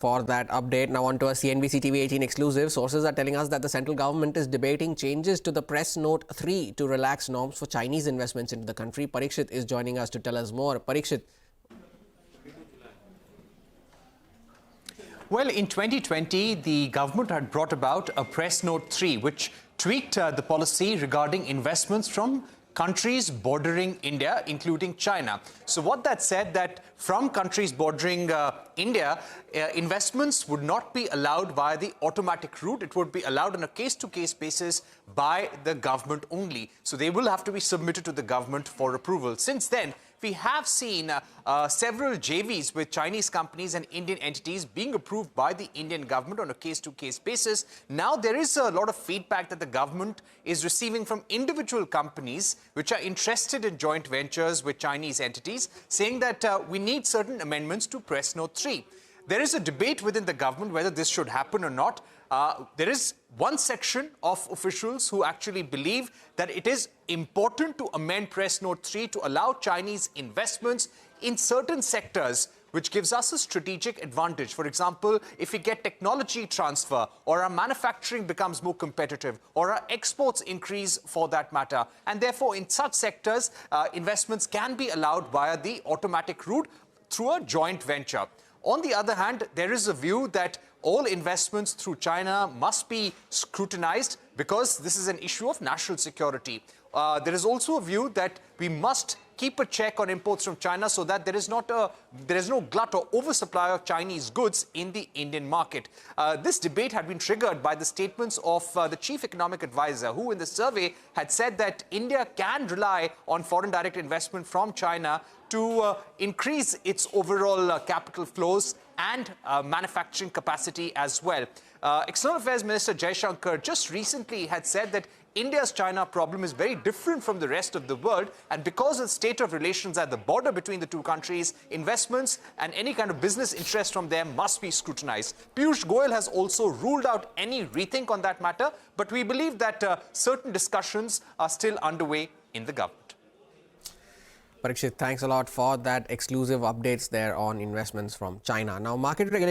For that update, now on to a CNBC-TV18 exclusive. Sources are telling us that the central government is debating changes to the Press Note 3 to relax norms for Chinese investments into the country. Parikshit is joining us to tell us more. Parikshit. Well, in 2020, the government had brought about a Press Note 3, which tweaked the policy regarding investments from countries bordering India, including China. So what that said, that from countries bordering India, investments would not be allowed via the automatic route. It would be allowed on a case-to-case basis by the government only. So they will have to be submitted to the government for approval. Since then, we have seen several JVs with Chinese companies and Indian entities being approved by the Indian government on a case-to-case basis. Now, there is a lot of feedback that the government is receiving from individual companies which are interested in joint ventures with Chinese entities, saying that we need certain amendments to Press Note 3. There is a debate within the government whether this should happen or not. There is one section of officials who actually believe that it is important to amend Press Note 3 to allow Chinese investments in certain sectors, which gives us a strategic advantage. For example, if we get technology transfer, or our manufacturing becomes more competitive, or our exports increase for that matter. And therefore, in such sectors, investments can be allowed via the automatic route through a joint venture. On the other hand, there is a view that all investments through China must be scrutinized because this is an issue of national security. There is also a view that we must keep a check on imports from China so that there is no glut or oversupply of Chinese goods in the Indian market. This debate had been triggered by the statements of the chief economic advisor, who in the survey had said that India can rely on foreign direct investment from China to increase its overall capital flows and manufacturing capacity as well. External Affairs Minister Jaishankar just recently had said that India's China problem is very different from the rest of the world, and because of the state of relations at the border between the two countries, investments and any kind of business interest from them must be scrutinized. Piyush Goyal has also ruled out any rethink on that matter, but we believe that certain discussions are still underway in the government. Parikshit, thanks a lot for that exclusive updates there on investments from China. Now, market regulators